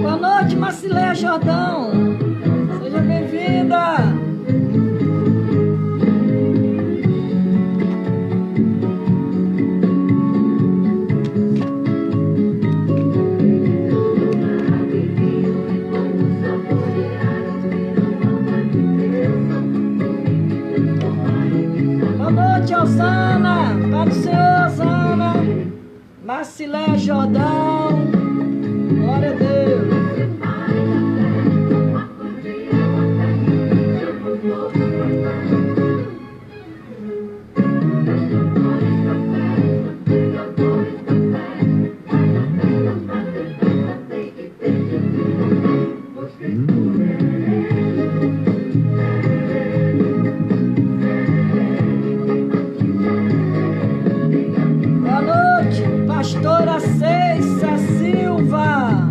Boa noite, Marcileia Jordão. Seja bem-vinda. Boa noite, Osana. Paz do Senhor, Osana. Marcileia Jordão. Glória a Deus. Boa noite, pastora Ceissa Silva.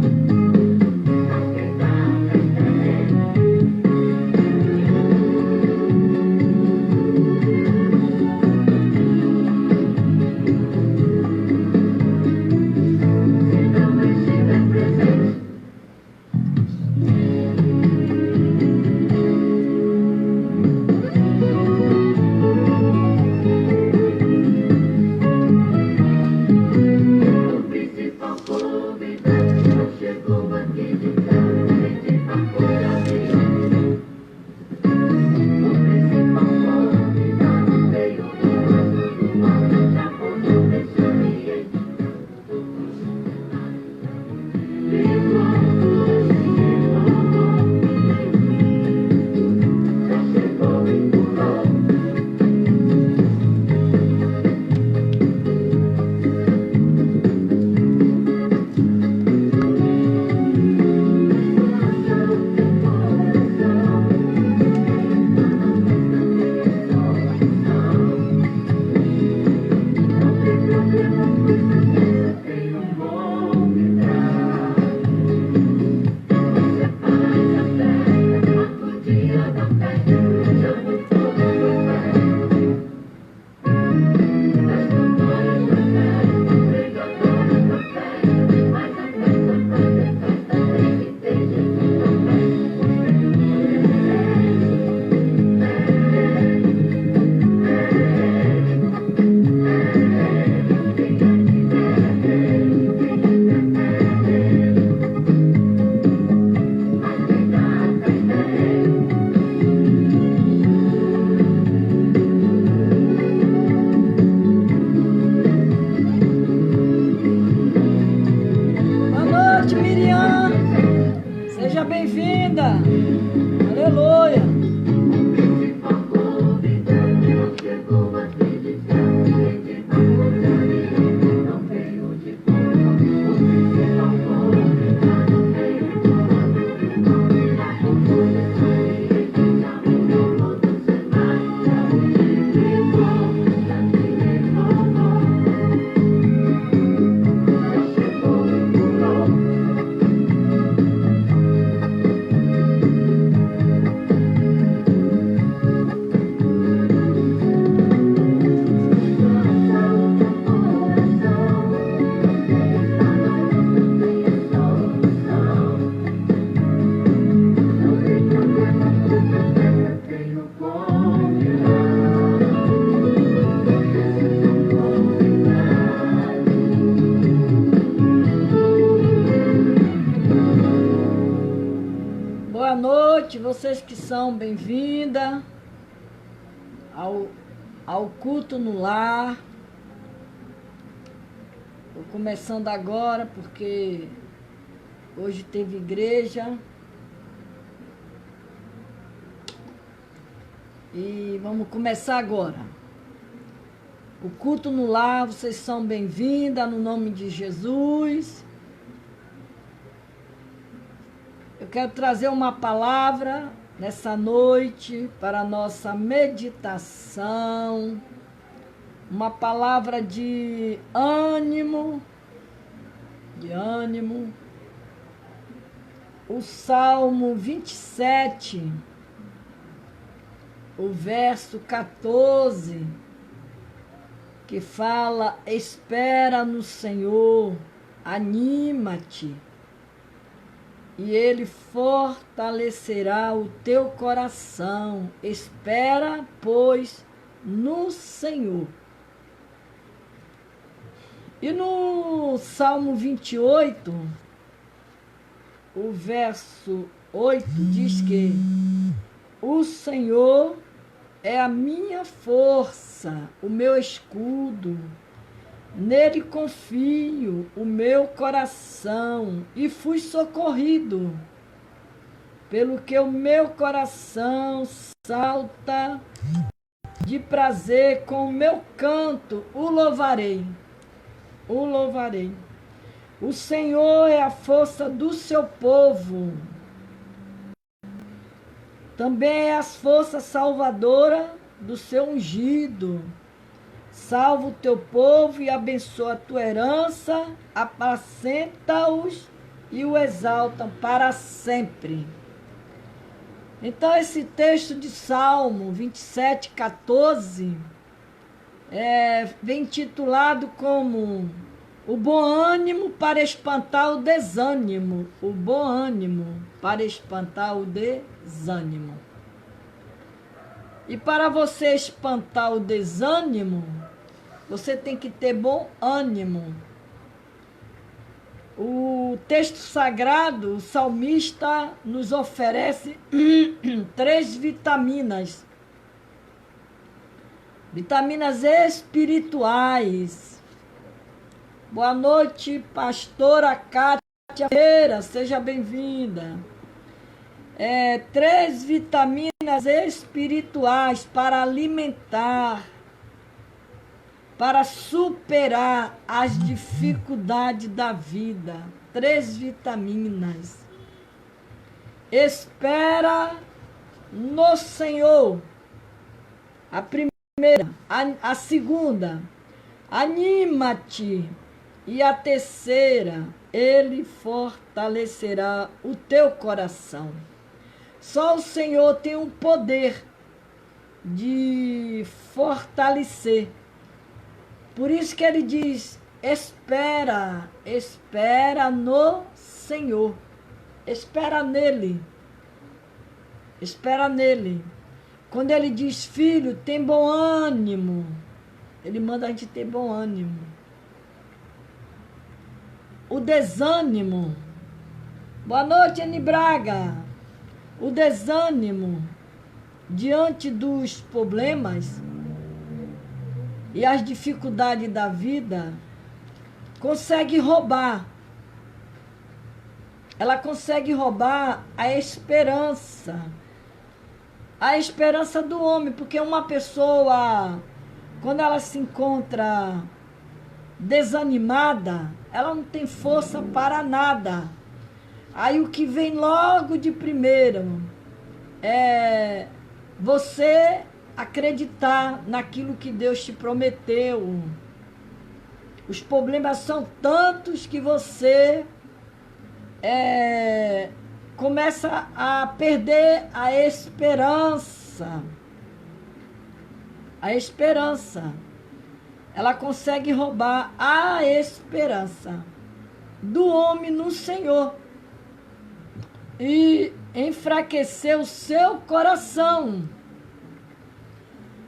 Vocês que são bem-vindas ao culto no lar. Estou começando agora porque hoje teve igreja. E vamos começar agora. O culto no lar, vocês são bem-vindas no nome de Jesus. Eu quero trazer uma palavra nessa noite para a nossa meditação, uma palavra de ânimo, o Salmo 27, o verso 14, que fala: espera no Senhor, anima-te, e Ele fortalecerá o teu coração. Espera, pois, no Senhor. E no Salmo 28, o verso 8 diz que o Senhor é a minha força, o meu escudo. Nele confio o meu coração e fui socorrido, pelo que o meu coração salta de prazer, com o meu canto o louvarei. O louvarei. O Senhor é a força do seu povo. Também é a força salvadora do seu ungido. Salva o teu povo e abençoa a tua herança, apacenta-os e o exaltam para sempre. Então, esse texto de Salmo 27, 14, vem titulado como o bom ânimo para espantar o desânimo. O bom ânimo para espantar o desânimo. E para você espantar o desânimo, você tem que ter bom ânimo. O texto sagrado, o salmista nos oferece 3 vitaminas. Vitaminas espirituais. Boa noite, pastora Cátia Feira, seja bem-vinda. 3 vitaminas espirituais para alimentar, para superar as dificuldades da vida. 3 vitaminas. Espera no Senhor. A primeira. A segunda, anima-te. E a terceira, Ele fortalecerá o teu coração. Só o Senhor tem o poder de fortalecer. Por isso que ele diz: espera, espera no Senhor. Espera nele. Espera nele. Quando ele diz: filho, tem bom ânimo, ele manda a gente ter bom ânimo. O desânimo. Boa noite, Anny Braga. O desânimo diante dos problemas e as dificuldades da vida consegue roubar. Ela consegue roubar a esperança. A esperança do homem, porque uma pessoa, quando ela se encontra desanimada, ela não tem força para nada. Aí o que vem logo de primeiro é você acreditar naquilo que Deus te prometeu. Os problemas são tantos que você começa a perder a esperança. A esperança. Ela consegue roubar a esperança do homem no Senhor e enfraquecer o seu coração.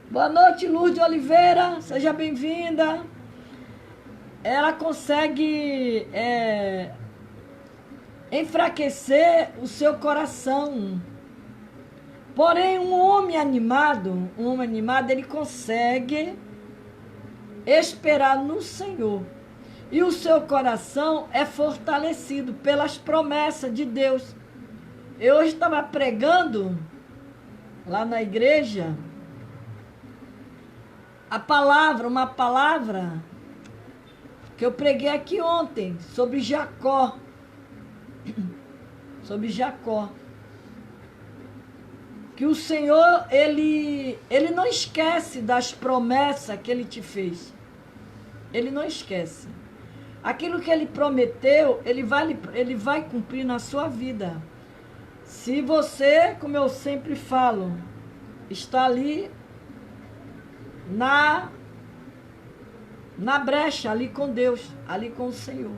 Boa noite, Lourdes Oliveira, seja bem-vinda. Ela consegue enfraquecer o seu coração. Porém, um homem animado, ele consegue esperar no Senhor. E o seu coração é fortalecido pelas promessas de Deus. Eu hoje estava pregando lá na igreja uma palavra que eu preguei aqui ontem sobre Jacó. Sobre Jacó. Que o Senhor, ele não esquece das promessas que ele te fez. Ele não esquece. Aquilo que ele prometeu, ele vai cumprir na sua vida. Se você, como eu sempre falo, está ali na brecha, ali com Deus, ali com o Senhor.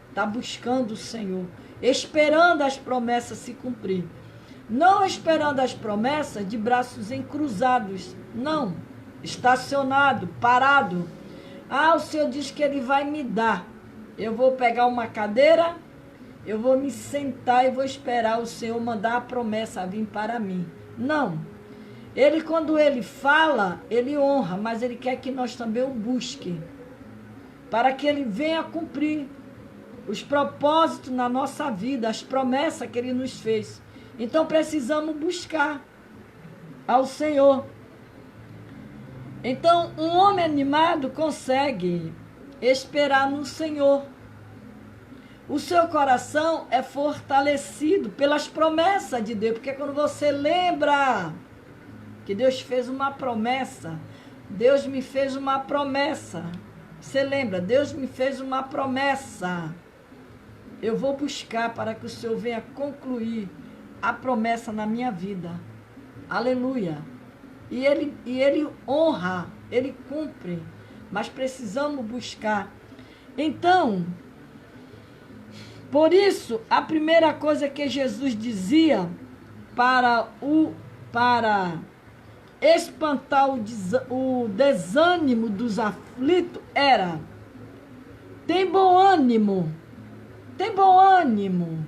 Está buscando o Senhor, esperando as promessas se cumprir. Não esperando as promessas de braços encruzados, não. Estacionado, parado. O Senhor diz que Ele vai me dar. Eu vou pegar uma cadeira, eu vou me sentar e vou esperar o Senhor mandar a promessa vir para mim. Não. Ele, quando Ele fala, Ele honra, mas Ele quer que nós também o busquem, para que Ele venha cumprir os propósitos na nossa vida, as promessas que Ele nos fez. Então precisamos buscar ao Senhor. Então um homem animado consegue esperar no Senhor. O seu coração é fortalecido pelas promessas de Deus, porque quando você lembra que Deus fez uma promessa, Deus me fez uma promessa. Você lembra? Deus me fez uma promessa. Eu vou buscar para que o Senhor venha concluir a promessa na minha vida. Aleluia. E ele honra, Ele cumpre. Mas precisamos buscar. Então, por isso, a primeira coisa que Jesus dizia para espantar o desânimo dos aflitos era: tem bom ânimo. Tem bom ânimo.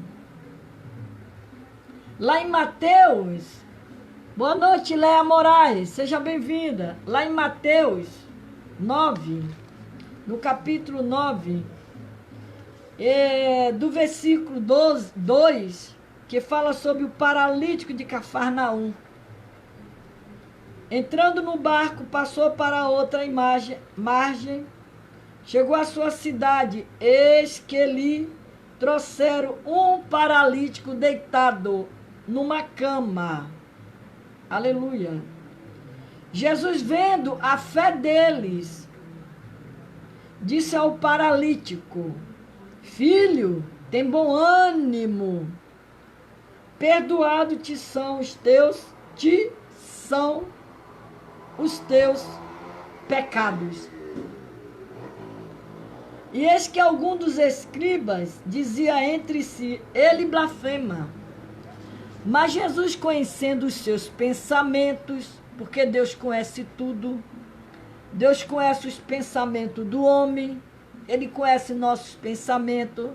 Lá em Mateus, boa noite, Léa Moraes, seja bem-vinda. Lá em Mateus 9, no capítulo 9, do versículo 2, que fala sobre o paralítico de Cafarnaum. Entrando no barco, passou para outra margem, chegou à sua cidade, eis que lhe trouxeram um paralítico deitado numa cama. Aleluia. Jesus, vendo a fé deles, disse ao paralítico: filho, tem bom ânimo, perdoado te são os teus pecados. E eis que algum dos escribas dizia entre si: ele blasfema. Mas Jesus, conhecendo os seus pensamentos, porque Deus conhece tudo, Deus conhece os pensamentos do homem, Ele conhece nossos pensamentos,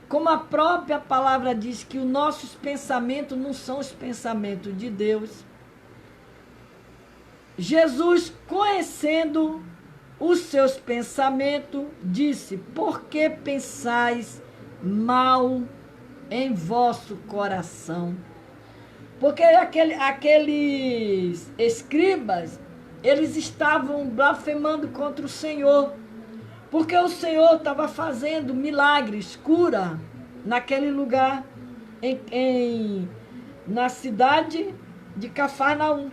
como a própria palavra diz que os nossos pensamentos não são os pensamentos de Deus. Jesus, conhecendo os seus pensamentos, disse: por que pensais mal em vosso coração? Porque aqueles escribas, eles estavam blasfemando contra o Senhor, porque o Senhor estava fazendo milagres, cura, naquele lugar, na cidade de Cafarnaum.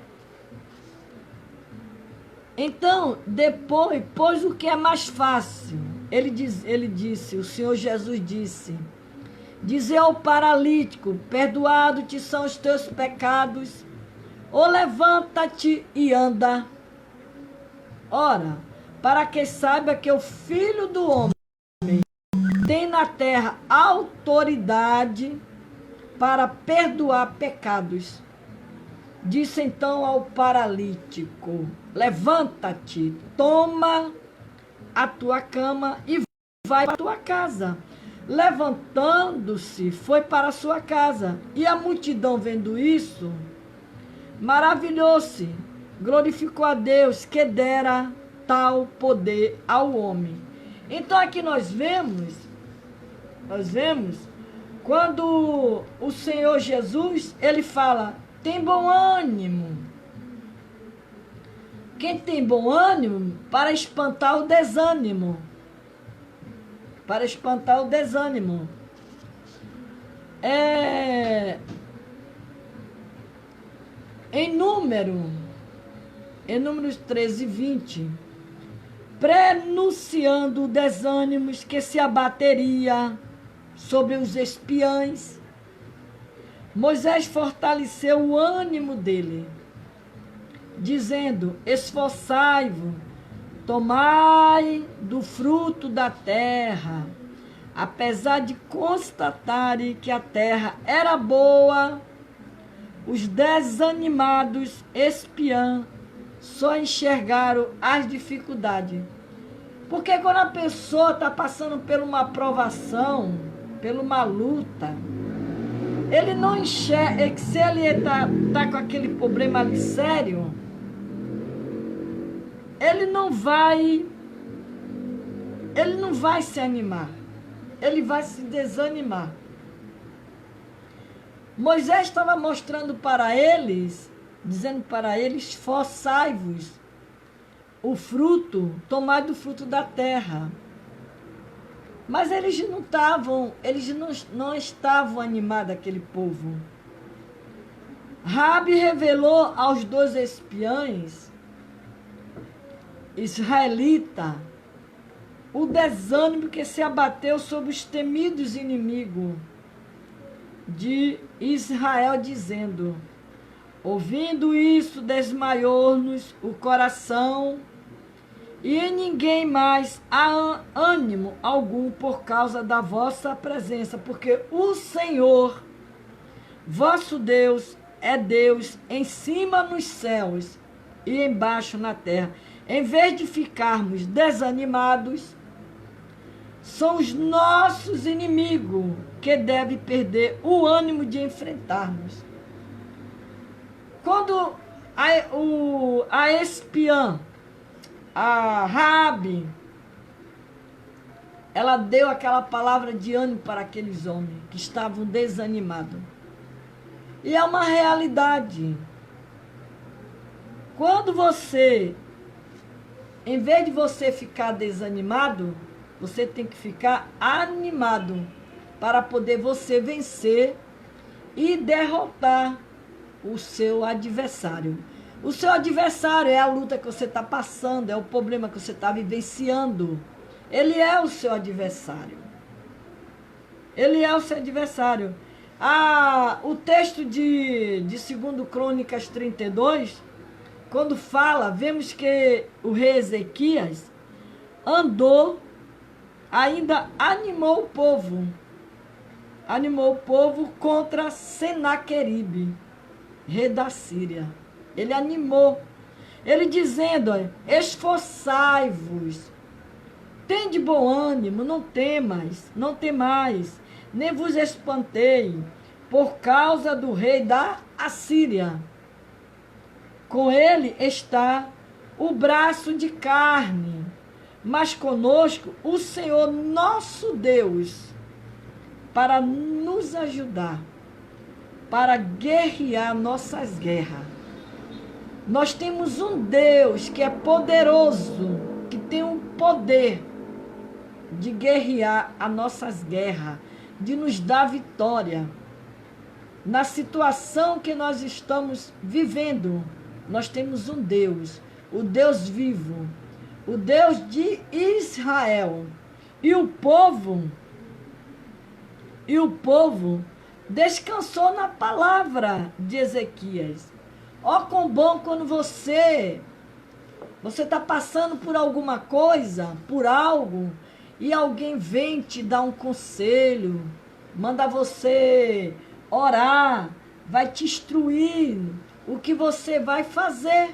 Então, depois o que é mais fácil? Ele disse, o Senhor Jesus disse: dizer ao paralítico: perdoado te são os teus pecados, ou levanta-te e anda. Ora, para que saiba que o Filho do Homem tem na terra autoridade para perdoar pecados. Disse então ao paralítico: levanta-te, toma a tua cama e vai para a tua casa. Levantando-se, foi para a sua casa. E a multidão, vendo isso, maravilhou-se, glorificou a Deus que dera tal poder ao homem. Então aqui nós vemos quando o Senhor Jesus, ele fala: tem bom ânimo. Quem tem bom ânimo para espantar o desânimo. Para espantar o desânimo. Em Números 13, 20, prenunciando desânimos que se abateria sobre os espiães, Moisés fortaleceu o ânimo dele. dizendo: esforçai-vos, tomai do fruto da terra. Apesar de constatarem que a terra era boa, os desanimados espiãs só enxergaram as dificuldades. Porque quando a pessoa está passando por uma provação, por uma luta, ele não enxerga, se ele está com aquele problema ali sério, ele não vai se animar, ele vai se desanimar. Moisés estava mostrando para eles, dizendo para eles: esforçai-vos, o fruto, tomai do fruto da terra. Mas eles não estavam animados, aquele povo. Rabi revelou aos 2 espiãs israelitas o desânimo que se abateu sobre os temidos inimigos de Israel, dizendo: ouvindo isso, desmaiou-nos o coração, e em ninguém mais há ânimo algum por causa da vossa presença, porque o Senhor, vosso Deus, é Deus em cima nos céus e embaixo na terra. Em vez de ficarmos desanimados, são os nossos inimigos que devem perder o ânimo de enfrentarmos. Quando a espiã, a Rabi, ela deu aquela palavra de ânimo para aqueles homens que estavam desanimados. E é uma realidade. Quando você, em vez de você ficar desanimado, você tem que ficar animado para poder você vencer e derrotar o seu adversário. O seu adversário é a luta que você está passando, é o problema que você está vivenciando. Ele é o seu adversário. Ele é o seu adversário. O texto de 2 Crônicas 32, quando fala, vemos que o rei Ezequias andou, ainda animou o povo contra Senaqueribe, rei da Síria. Ele animou, ele dizendo: esforçai-vos, tende bom ânimo, não temais, nem vos espantei, por causa do rei da Assíria. Com ele está o braço de carne, mas conosco o Senhor nosso Deus, para nos ajudar, para guerrear nossas guerras. Nós temos um Deus que é poderoso, que tem o poder de guerrear as nossas guerras, de nos dar vitória. Na situação que nós estamos vivendo, nós temos um Deus, o Deus vivo, o Deus de Israel. E o povo descansou na palavra de Ezequias. Ó, quão bom quando você está passando por alguma coisa, por algo, e alguém vem te dar um conselho, manda você orar, vai te instruir o que você vai fazer.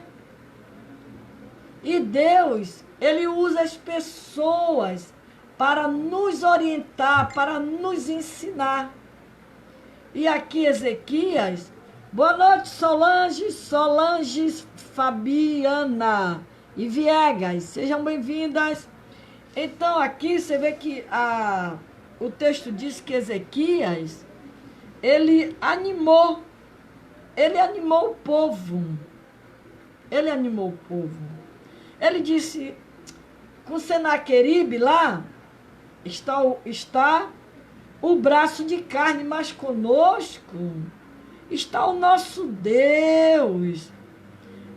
E Deus, Ele usa as pessoas para nos orientar, para nos ensinar. E aqui Ezequias, boa noite, Solange, Fabiana e Viegas, sejam bem-vindas. Então aqui você vê que o texto diz que Ezequias, ele animou o povo. Ele animou o povo. Ele disse: com Senaqueribe lá está o braço de carne, mas conosco está o nosso Deus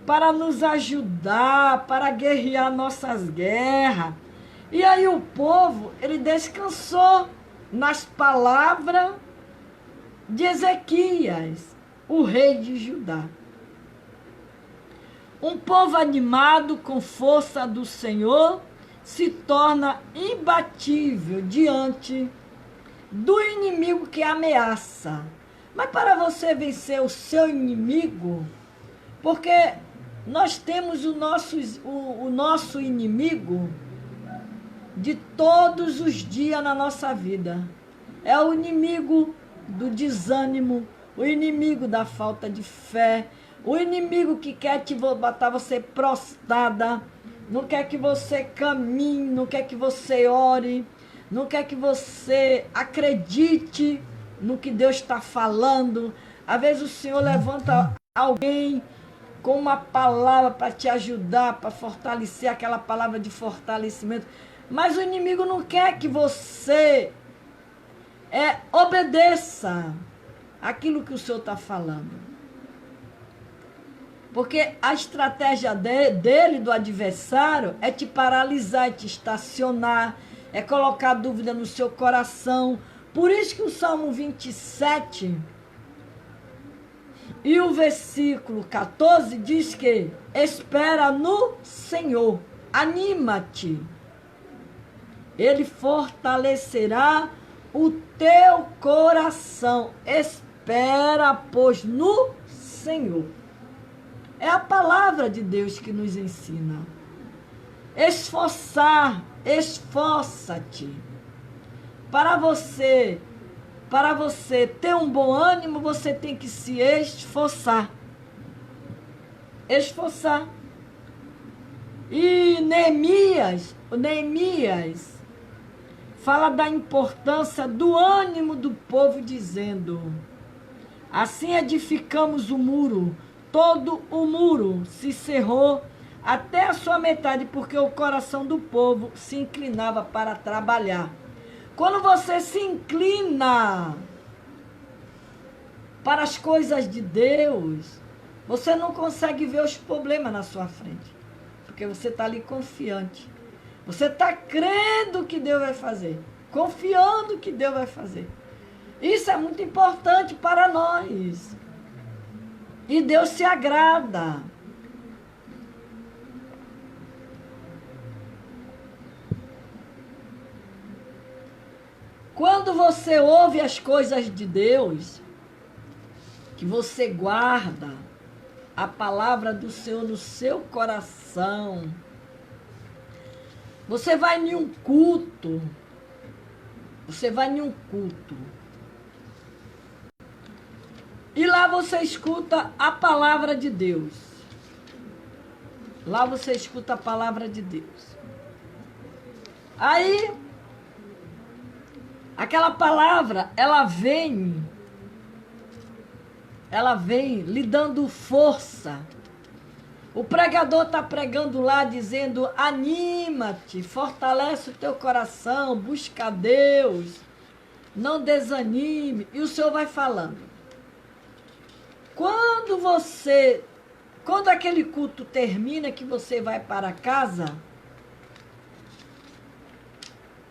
para nos ajudar, para guerrear nossas guerras. E aí o povo, ele descansou nas palavras de Ezequias, o rei de Judá. Um povo animado com força do Senhor se torna imbatível diante do inimigo que ameaça. Mas para você vencer o seu inimigo, porque nós temos o nosso inimigo de todos os dias na nossa vida. É o inimigo do desânimo, o inimigo da falta de fé, o inimigo que quer te botar você prostrada, não quer que você caminhe, não quer que você ore, não quer que você acredite no que Deus está falando. Às vezes o Senhor levanta alguém com uma palavra para te ajudar, para fortalecer, aquela palavra de fortalecimento. Mas o inimigo não quer que você obedeça aquilo que o Senhor está falando. Porque a estratégia dele, do adversário, é te paralisar, é te estacionar, é colocar dúvida no seu coração. Por isso que o Salmo 27 e o versículo 14 diz que espera no Senhor, anima-te. Ele fortalecerá o teu coração. Espera, pois, no Senhor. É a palavra de Deus que nos ensina. Esforçar, esforça-te. Para você ter um bom ânimo, você tem que se esforçar. Esforçar. E Neemias fala da importância do ânimo do povo, dizendo: assim edificamos o muro, todo o muro se cerrou até a sua metade, porque o coração do povo se inclinava para trabalhar. Quando você se inclina para as coisas de Deus, você não consegue ver os problemas na sua frente, porque você está ali confiante. Você está crendo que Deus vai fazer, confiando que Deus vai fazer. Isso é muito importante para nós. E Deus se agrada. Quando você ouve as coisas de Deus, que você guarda a palavra do Senhor no seu coração, você vai em um culto, e lá você escuta a palavra de Deus. Lá você escuta a palavra de Deus. Aí, aquela palavra, ela vem lhe dando força. O pregador está pregando lá, dizendo: anima-te, fortalece o teu coração, busca Deus, não desanime. E o Senhor vai falando. Quando aquele culto termina, que você vai para casa,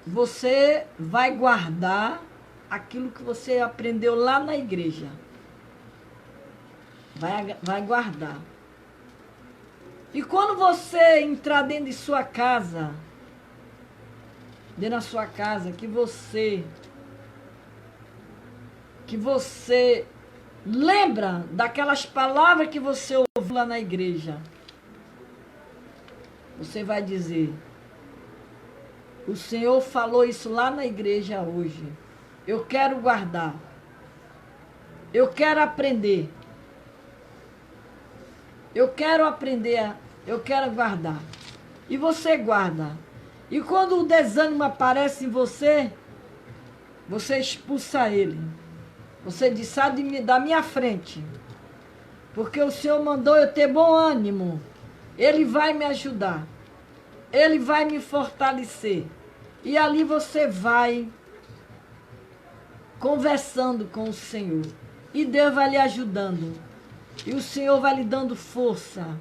você vai guardar aquilo que você aprendeu lá na igreja. Vai guardar. E quando você entrar dentro de sua casa, que você lembra daquelas palavras que você ouviu lá na igreja, você vai dizer: o Senhor falou isso lá na igreja hoje. Eu quero guardar. Eu quero aprender. Eu quero guardar. E você guarda. E quando o desânimo aparece em você, você expulsa ele. Você diz: sai da minha frente. Porque o Senhor mandou eu ter bom ânimo. Ele vai me ajudar. Ele vai me fortalecer. E ali você vai conversando com o Senhor. E Deus vai lhe ajudando. E o Senhor vai lhe dando força.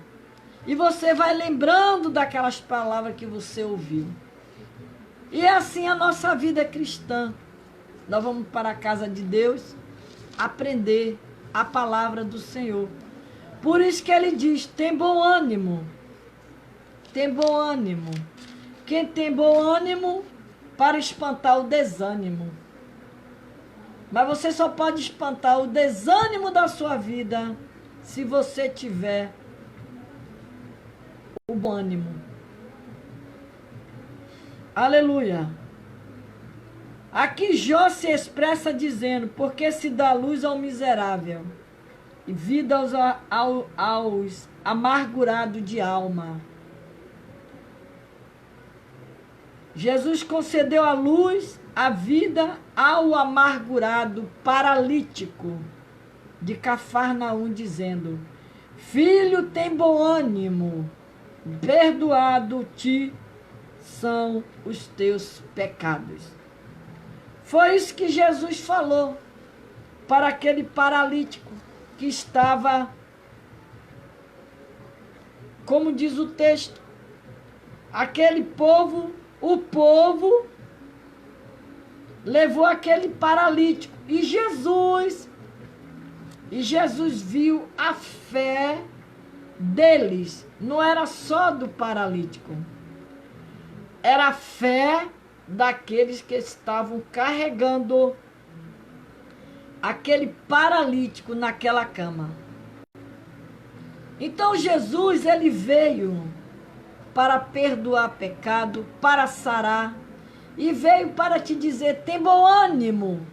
E você vai lembrando daquelas palavras que você ouviu. E é assim a nossa vida cristã. Nós vamos para a casa de Deus aprender a palavra do Senhor. Por isso que ele diz, tem bom ânimo. Tem bom ânimo. Quem tem bom ânimo para espantar o desânimo. Mas você só pode espantar o desânimo da sua vida se você tiver o bom ânimo. Aleluia. Aqui Jó se expressa dizendo, porque se dá luz ao miserável e vida aos amargurados de alma. Jesus concedeu a luz, a vida ao amargurado paralítico de Cafarnaum, dizendo, filho, tem bom ânimo, perdoado te são os teus pecados. Foi isso que Jesus falou para aquele paralítico que estava, como diz o texto, aquele povo, o povo levou aquele paralítico e Jesus viu a fé deles, não era só do paralítico, era a fé daqueles que estavam carregando aquele paralítico naquela cama. Então Jesus, ele veio para perdoar pecado, para sarar, e veio para te dizer, tem bom ânimo,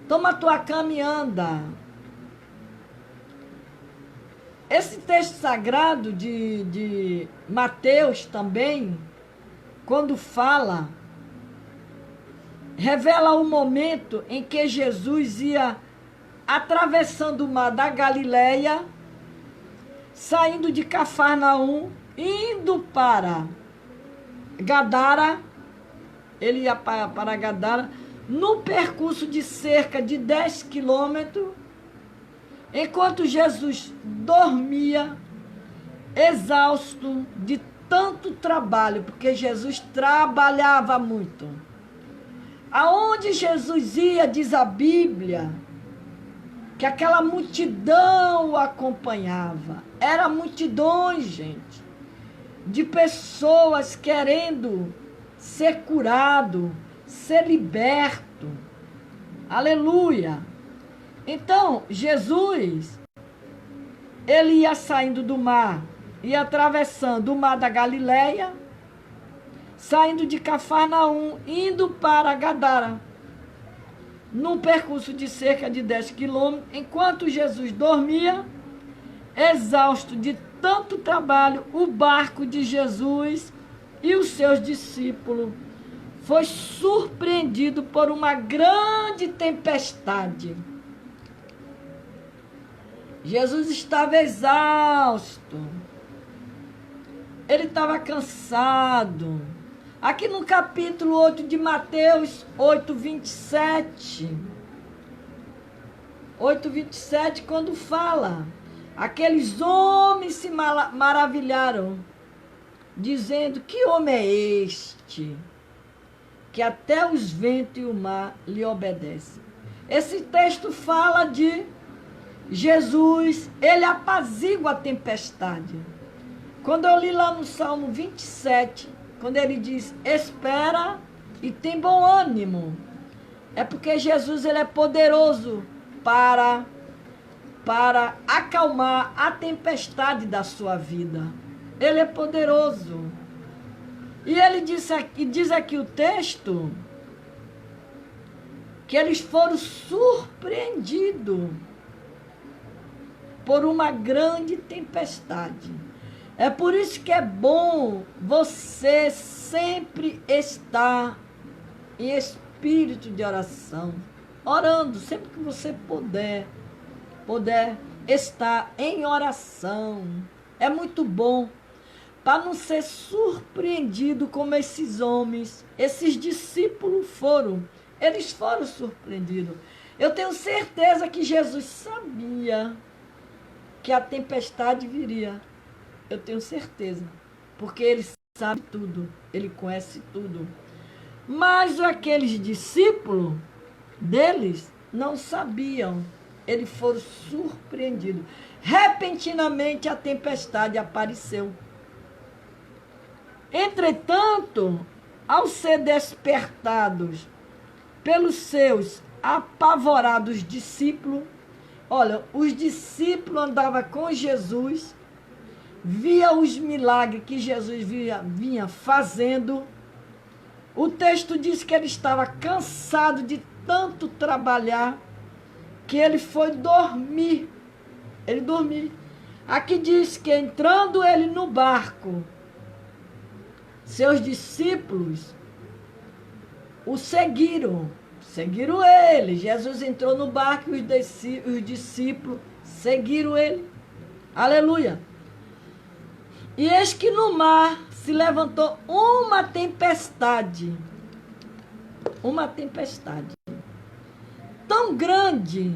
toma tua cama e anda. Esse texto sagrado de Mateus também, quando fala, revela o momento em que Jesus ia atravessando o mar da Galileia, saindo de Cafarnaum, indo para Gadara. Ele ia para Gadara, no percurso de cerca de 10 quilômetros, enquanto Jesus dormia, exausto de tanto trabalho, porque Jesus trabalhava muito. Aonde Jesus ia, diz a Bíblia, que aquela multidão o acompanhava. Era multidões, gente, de pessoas querendo ser curado, ser liberto. Aleluia! Então, Jesus, ele ia saindo do mar, ia atravessando o mar da Galileia, saindo de Cafarnaum, indo para Gadara, num percurso de cerca de 10 quilômetros, enquanto Jesus dormia, exausto de tanto trabalho, o barco de Jesus e os seus discípulos foi surpreendido por uma grande tempestade. Jesus estava exausto, ele estava cansado. Aqui no capítulo 8 de Mateus 8:27, quando fala, aqueles homens se maravilharam, dizendo, que homem é este, que até os ventos e o mar lhe obedecem. Esse texto fala de Jesus, ele apazigua a tempestade. Quando eu li lá no Salmo 27, quando ele diz, espera e tem bom ânimo, é porque Jesus, ele é poderoso para acalmar a tempestade da sua vida. Ele é poderoso. E ele diz aqui o texto, que eles foram surpreendidos por uma grande tempestade. É por isso que é bom você sempre estar em espírito de oração, orando, sempre que você puder estar em oração. É muito bom, para não ser surpreendido como esses homens, esses discípulos foram. Eles foram surpreendidos. Eu tenho certeza que Jesus sabia que a tempestade viria. Eu tenho certeza, porque ele sabe tudo, ele conhece tudo. Mas aqueles discípulos deles não sabiam, eles foram surpreendidos. repentinamente a tempestade apareceu. Entretanto, ao ser despertados pelos seus apavorados discípulos, olha, os discípulos andavam com Jesus, via os milagres que Jesus vinha fazendo. O texto diz que ele estava cansado de tanto trabalhar, que ele foi dormir. Ele dormiu. Aqui diz que entrando ele no barco, seus discípulos o seguiram ele. Jesus entrou no barco e os discípulos seguiram ele. Aleluia. E eis que no mar se levantou uma tempestade tão grande.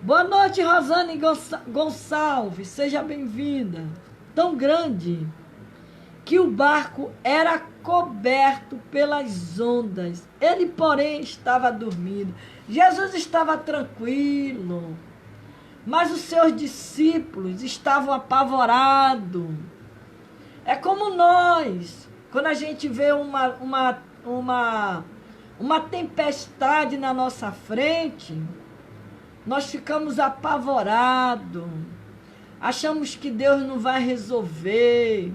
Boa noite, Rosane Gonçalves, seja bem-vinda. Tão grande que o barco era coberto pelas ondas. Ele, porém, estava dormindo. Jesus estava tranquilo, mas os seus discípulos estavam apavorados. É como nós, quando a gente vê uma tempestade na nossa frente, nós ficamos apavorados, achamos que Deus não vai resolver,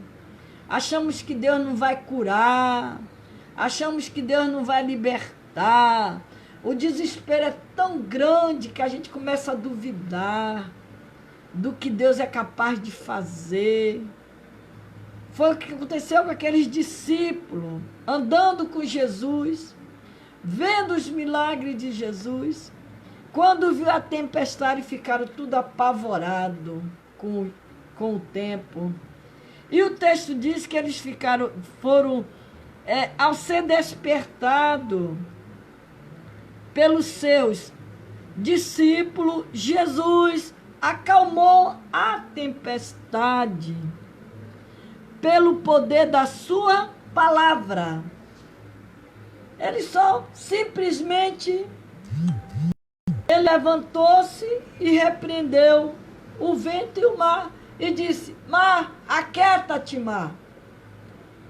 achamos que Deus não vai curar, achamos que Deus não vai libertar. O desespero é tão grande que a gente começa a duvidar do que Deus é capaz de fazer. Foi o que aconteceu com aqueles discípulos, andando com Jesus, vendo os milagres de Jesus. Quando viu a tempestade, ficaram tudo apavorado com o tempo. E o texto diz que eles foram ao ser despertado pelos seus discípulos, Jesus acalmou a tempestade pelo poder da sua palavra. Ele só simplesmente ele levantou-se e repreendeu o vento e o mar e disse: mar, aquieta-te, mar,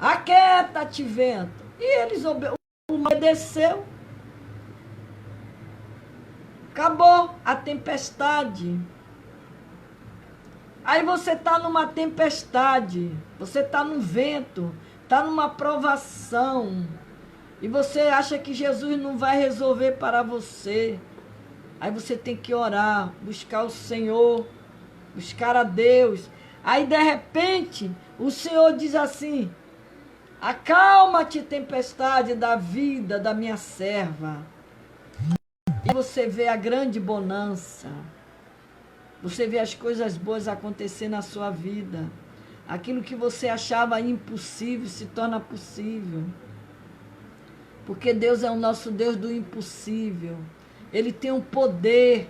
aquieta-te, vento. E eles obedeceu. Acabou a tempestade. Aí você está numa tempestade, você está no vento, está numa provação, e você acha que Jesus não vai resolver para você. Aí você tem que orar, buscar o Senhor, buscar a Deus. Aí de repente o Senhor diz assim: acalma-te, tempestade da vida da minha serva. E você vê a grande bonança. Você vê as coisas boas acontecer na sua vida. Aquilo que você achava impossível se torna possível. Porque Deus é o nosso Deus do impossível. Ele tem um poder.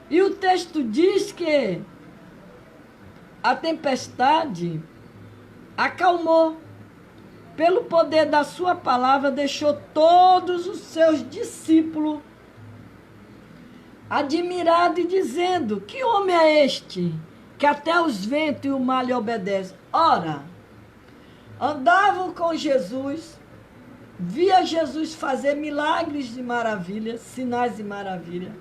E o texto diz que a tempestade acalmou. Pelo poder da sua palavra, deixou todos os seus discípulos admirado e dizendo: que homem é este, que até os ventos e o mar lhe obedecem? Ora, andavam com Jesus, via Jesus fazer milagres e maravilhas, sinais e maravilhas.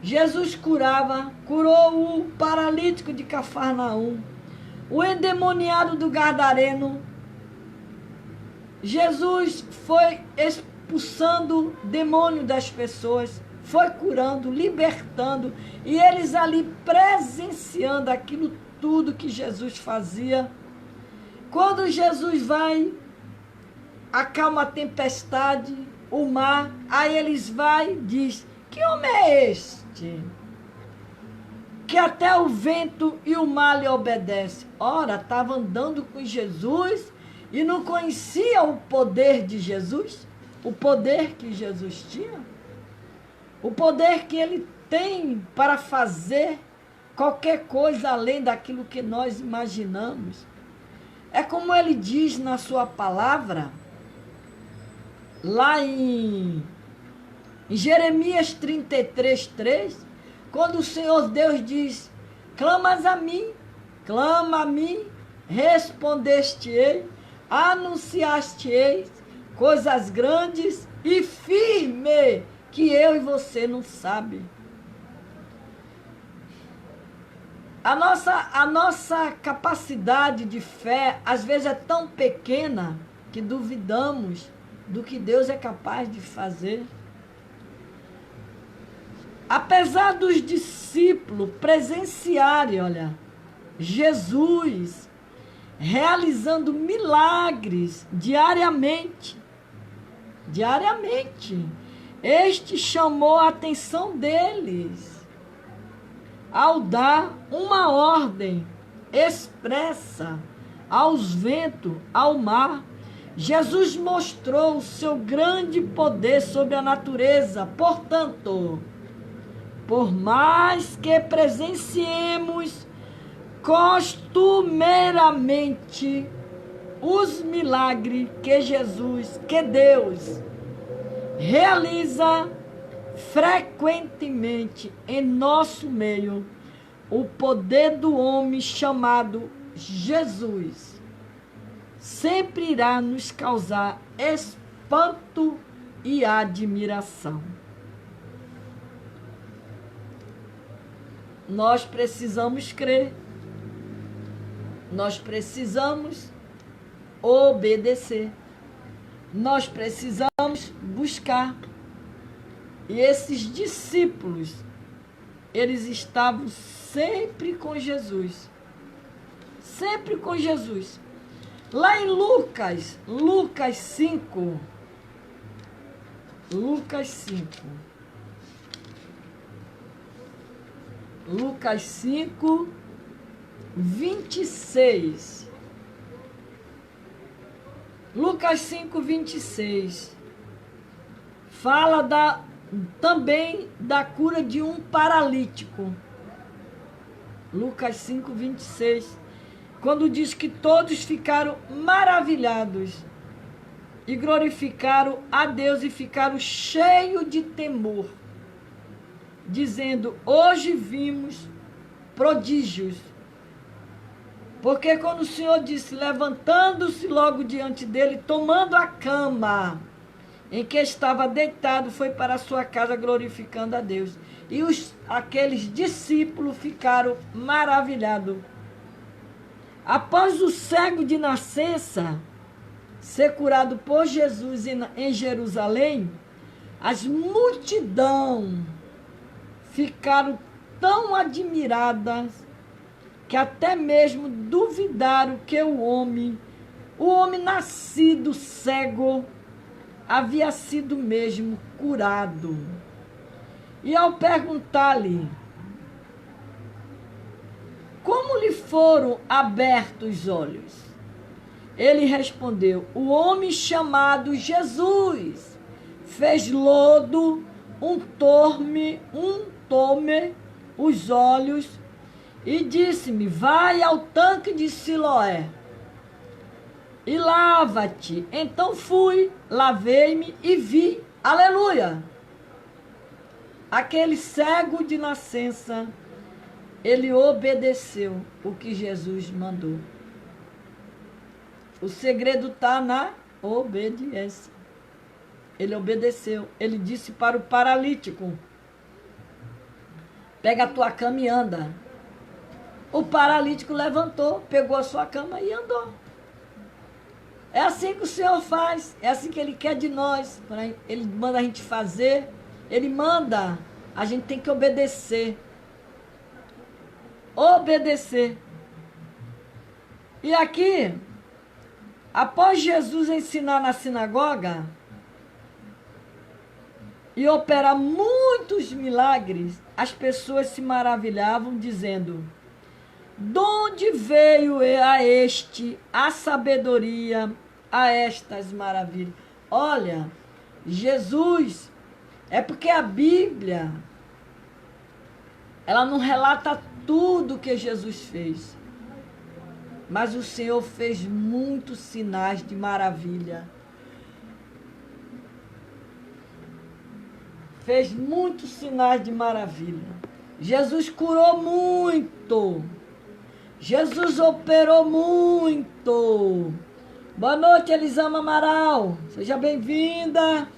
Jesus curou o paralítico de Cafarnaum, o endemoniado do Gadareno. Jesus foi expulsando demônio das pessoas, foi curando, libertando, e eles ali presenciando aquilo tudo que Jesus fazia. Quando Jesus vai, acalma a tempestade, o mar, aí eles vai e diz: que homem é este, que até o vento e o mar lhe obedecem? Ora, estava andando com Jesus e não conhecia o poder de Jesus, o poder que Jesus tinha, o poder que ele tem para fazer qualquer coisa além daquilo que nós imaginamos. É como ele diz na sua palavra, lá em Jeremias 33:3, quando o Senhor Deus diz: clama a mim, respondeste-ei, anunciaste-ei coisas grandes e firme que eu e você não sabe. A nossa capacidade de fé, às vezes, é tão pequena que duvidamos do que Deus é capaz de fazer. Apesar dos discípulos presenciarem, olha, Jesus realizando milagres diariamente, este chamou a atenção deles ao dar uma ordem expressa aos ventos, ao mar. Jesus mostrou o seu grande poder sobre a natureza. Portanto, por mais que presenciemos costumeiramente os milagres que Deus realiza frequentemente em nosso meio, o poder do homem chamado Jesus sempre irá nos causar espanto e admiração. Nós precisamos crer, nós precisamos obedecer, nós precisamos buscar. E esses discípulos, eles estavam sempre com Jesus. Sempre com Jesus. Lá em Lucas 5. Lucas 5, 26. Lucas 5, 26. Fala também da cura de um paralítico. Lucas 5, 26. Quando diz que todos ficaram maravilhados e glorificaram a Deus e ficaram cheios de temor, dizendo: hoje vimos prodígios. Porque quando o Senhor disse, levantando-se logo diante dele, tomando a cama em que estava deitado, foi para a sua casa glorificando a Deus. E aqueles discípulos ficaram maravilhados. Após o cego de nascença ser curado por Jesus em Jerusalém, as multidão ficaram tão admiradas que até mesmo duvidaram que o homem nascido cego, havia sido mesmo curado. E ao perguntar-lhe como lhe foram abertos os olhos, ele respondeu: o homem chamado Jesus fez lodo, untou-me os olhos e disse-me: vai ao tanque de Siloé e lava-te. Então fui, lavei-me e vi. Aleluia! Aquele cego de nascença, ele obedeceu o que Jesus mandou. O segredo está na obediência. Ele obedeceu. Ele disse para o paralítico: pega a tua cama e anda. O paralítico levantou, pegou a sua cama e andou. É assim que o Senhor faz, é assim que Ele quer de nós. Ele manda a gente fazer, Ele manda, a gente tem que obedecer. Obedecer. E aqui, após Jesus ensinar na sinagoga e operar muitos milagres, as pessoas se maravilhavam, dizendo: de onde veio a sabedoria, a estas maravilhas? Olha, Jesus, é porque a Bíblia, ela não relata tudo que Jesus fez, mas o Senhor fez muitos sinais de maravilha. Fez muitos sinais de maravilha. Jesus curou muito. Jesus operou muito. Boa noite, Elisama Amaral. Seja bem-vinda.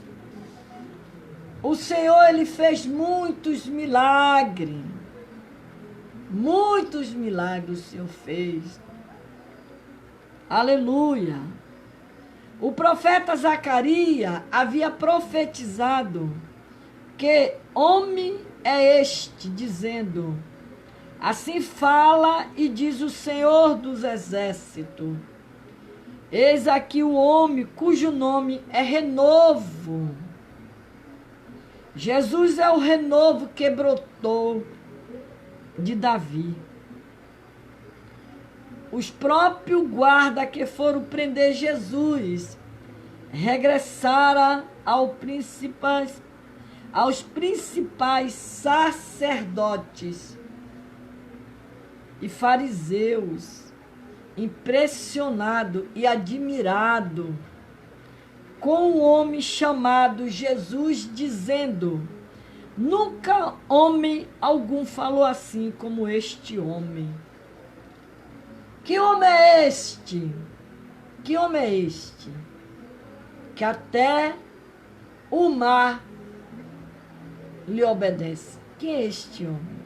O Senhor, Ele fez muitos milagres. Muitos milagres o Senhor fez. Aleluia. O profeta Zacarias havia profetizado que homem é este, dizendo: assim fala e diz o Senhor dos Exércitos. Eis aqui o homem cujo nome é renovo. Jesus é o renovo que brotou de Davi. Os próprios guardas que foram prender Jesus regressaram aos principais sacerdotes e fariseus, impressionado e admirado com um homem chamado Jesus, dizendo: nunca homem algum falou assim como este homem. Que homem é este? Que homem é este? Que até o mar lhe obedece. Quem é este homem?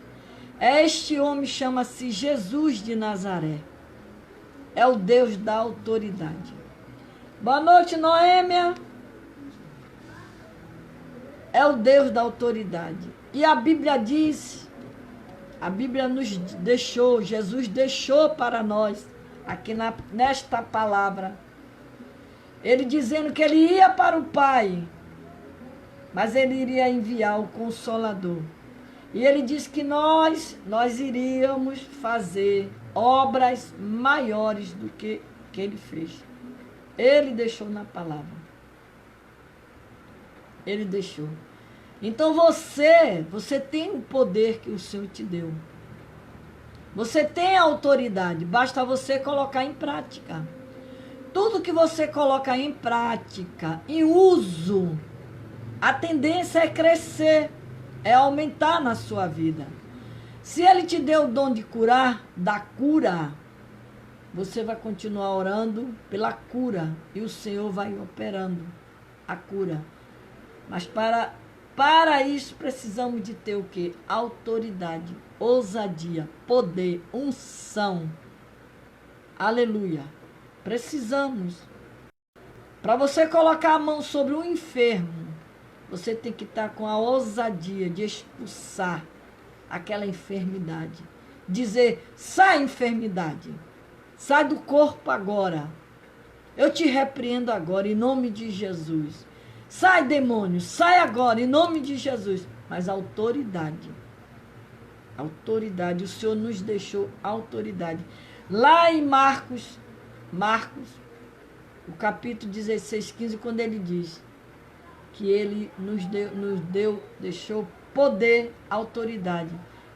Este homem chama-se Jesus de Nazaré. É o Deus da autoridade. Boa noite, Noêmia. É o Deus da autoridade. E a Bíblia diz, a Bíblia nos deixou, Jesus deixou para nós, aqui nesta palavra, ele dizendo que ele ia para o Pai, mas ele iria enviar o Consolador. E ele disse que nós iríamos fazer obras maiores do que ele fez. Ele deixou na palavra. Ele deixou. Então você tem o poder que o Senhor te deu. Você tem a autoridade, basta você colocar em prática. Tudo que você coloca em prática, em uso, a tendência é crescer, é aumentar na sua vida. Se Ele te deu o dom de curar, da cura, você vai continuar orando pela cura e o Senhor vai operando a cura. Mas para isso precisamos de ter o quê? Autoridade, ousadia, poder, unção. Aleluia. Precisamos. Para você colocar a mão sobre um enfermo, você tem que estar com a ousadia de expulsar aquela enfermidade. Dizer: sai, enfermidade. Sai do corpo agora. Eu te repreendo agora, em nome de Jesus. Sai, demônio, sai agora, em nome de Jesus. Mas autoridade. Autoridade. O Senhor nos deixou autoridade. Lá em Marcos, o capítulo 16, 15, quando ele diz que ele deixou poder, autoridade.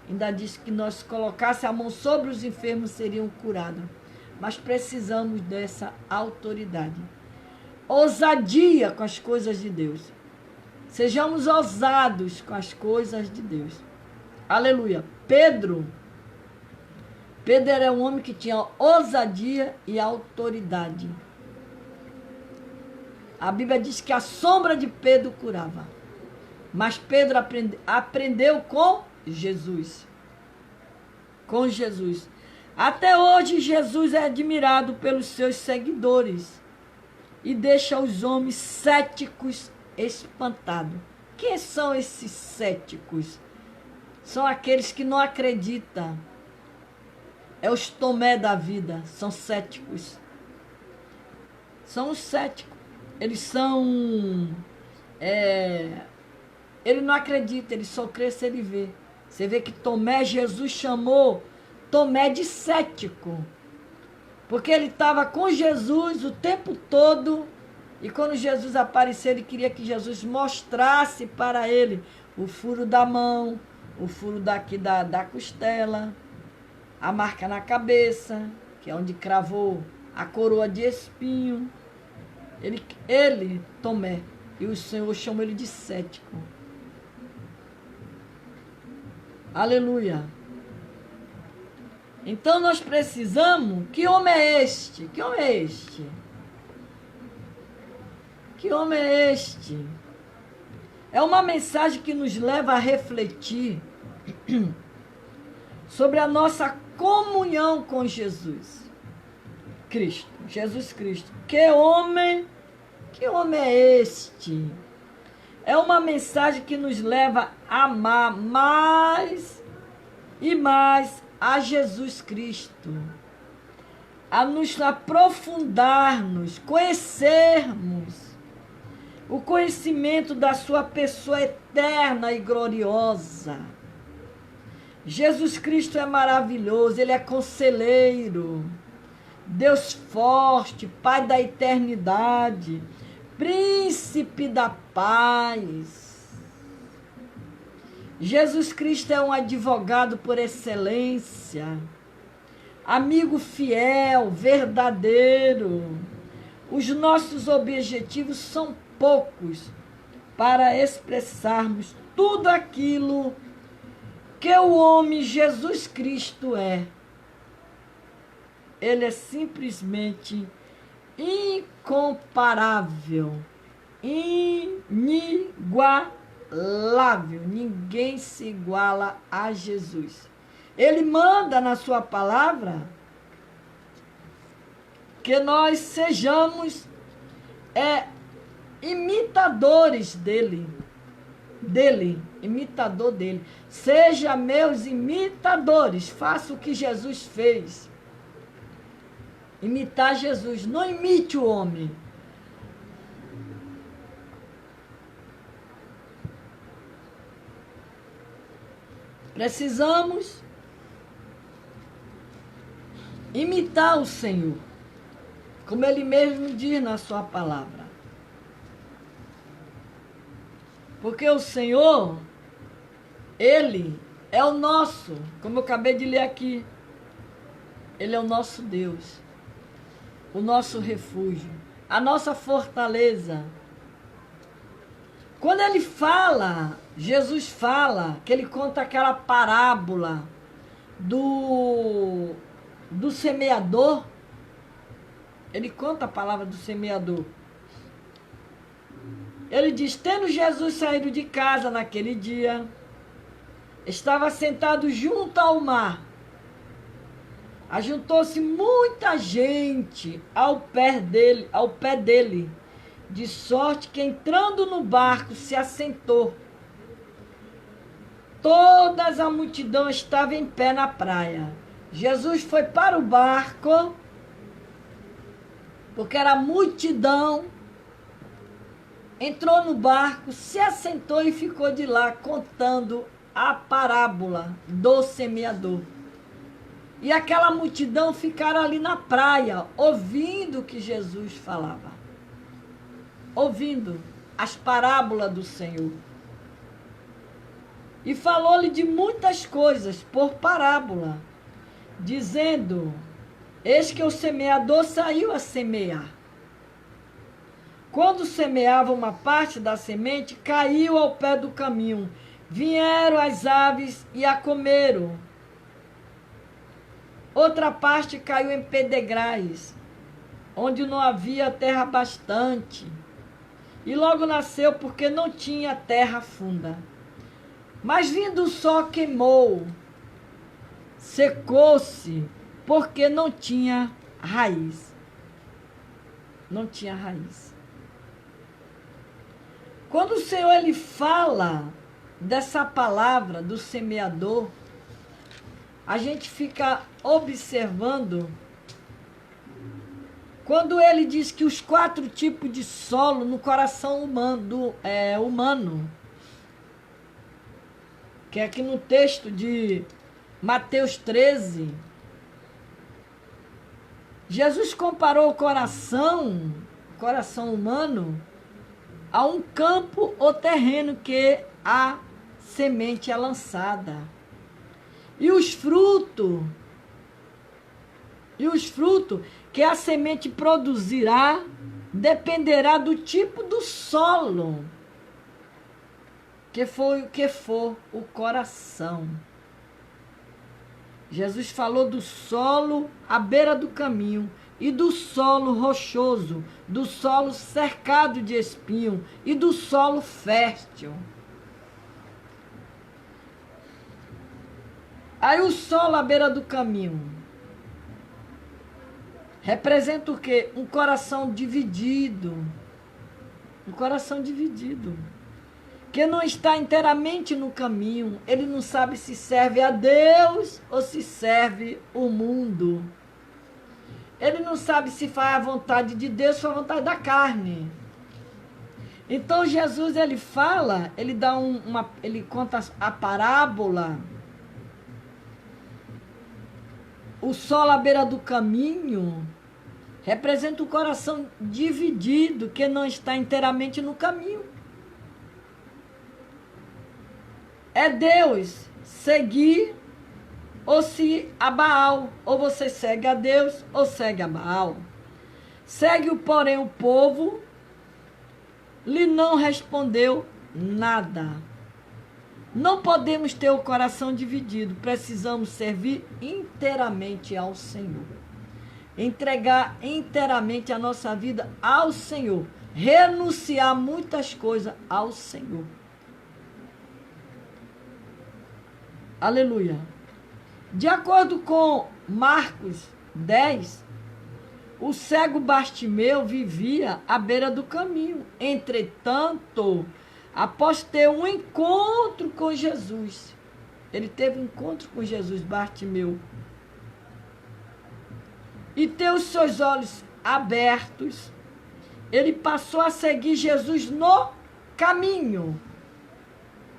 Ainda diz que nós colocássemos a mão sobre os enfermos, seriam curados. Mas precisamos dessa autoridade. Ousadia com as coisas de Deus. Sejamos ousados com as coisas de Deus. Aleluia. Pedro era um homem que tinha ousadia e autoridade. A Bíblia diz que a sombra de Pedro curava. Mas Pedro aprendeu com Jesus. Com Jesus. Até hoje, Jesus é admirado pelos seus seguidores e deixa os homens céticos espantados. Quem são esses céticos? São aqueles que não acreditam. É os Tomé da vida, são céticos. São os céticos. Eles são... ele não acredita, ele só crê se ele vê. Você vê que Tomé, Jesus chamou Tomé de cético. Porque ele estava com Jesus o tempo todo. E quando Jesus apareceu, ele queria que Jesus mostrasse para ele o furo da mão, o furo daqui da costela, a marca na cabeça, que é onde cravou a coroa de espinho. Ele, Tomé, e o Senhor chamou ele de cético. Aleluia. Então nós precisamos. Que homem é este? Que homem é este? Que homem é este? É uma mensagem que nos leva a refletir sobre a nossa comunhão com Jesus Cristo. Jesus Cristo. Que homem é este? É uma mensagem que nos leva a amar mais e mais a Jesus Cristo, a nos aprofundarmos, conhecermos o conhecimento da sua pessoa eterna e gloriosa. Jesus Cristo é maravilhoso, Ele é conselheiro, Deus forte, Pai da eternidade, Príncipe da paz. Jesus Cristo é um advogado por excelência, amigo fiel, verdadeiro. Os nossos objetivos são poucos para expressarmos tudo aquilo que o homem Jesus Cristo é. Ele é simplesmente incomparável, inigualável. Ninguém se iguala a Jesus. Ele manda na sua palavra que nós sejamos imitadores dele, imitador dele. Seja meus imitadores, faça o que Jesus fez. Imitar Jesus, não imite o homem. Precisamos imitar o Senhor, como Ele mesmo diz na sua palavra. Porque o Senhor, Ele é o nosso, como eu acabei de ler aqui, Ele é o nosso Deus, o nosso refúgio, a nossa fortaleza. Quando Ele fala, Jesus fala, que Ele conta aquela parábola do semeador, Ele conta a palavra do semeador. Ele diz, tendo Jesus saído de casa naquele dia, estava sentado junto ao mar. Ajuntou-se muita gente ao pé dele, de sorte que entrando no barco se assentou. Toda a multidão estava em pé na praia. Jesus foi para o barco, porque era multidão, entrou no barco, se assentou e ficou de lá contando a parábola do semeador. E aquela multidão ficaram ali na praia, ouvindo o que Jesus falava, ouvindo as parábolas do Senhor. E falou-lhe de muitas coisas por parábola, dizendo, eis que o semeador saiu a semear. Quando semeava, uma parte da semente caiu ao pé do caminho. Vieram as aves e a comeram. Outra parte caiu em pedregais, onde não havia terra bastante. E logo nasceu, porque não tinha terra funda. Mas vindo o sol queimou, secou-se, porque não tinha raiz. Não tinha raiz. Quando o Senhor ele fala dessa palavra do semeador, a gente fica observando quando ele diz que os 4 tipos de solo no coração humano, que é aqui no texto de Mateus 13, Jesus comparou o coração humano a um campo ou terreno que a semente é lançada. E os frutos que a semente produzirá dependerá do tipo do solo, que for o coração. Jesus falou do solo à beira do caminho e do solo rochoso, do solo cercado de espinho e do solo fértil. Aí o solo à beira do caminho representa o quê? Um coração dividido. Um coração dividido. Que não está inteiramente no caminho. Ele não sabe se serve a Deus ou se serve o mundo. Ele não sabe se faz a vontade de Deus ou faz a vontade da carne. Então Jesus, ele fala, ele dá ele conta a parábola. O solo à beira do caminho representa o coração dividido, que não está inteiramente no caminho. É Deus seguir ou se a Baal. Ou você segue a Deus ou segue a Baal. Segue, porém, o povo lhe não respondeu nada. Não podemos ter o coração dividido. Precisamos servir inteiramente ao Senhor. Entregar inteiramente a nossa vida ao Senhor. Renunciar muitas coisas ao Senhor. Aleluia. De acordo com Marcos 10, o cego Bartimeu vivia à beira do caminho. Entretanto, após ter um encontro com Jesus, ele teve um encontro com Jesus, Bartimeu, e ter os seus olhos abertos, ele passou a seguir Jesus no caminho.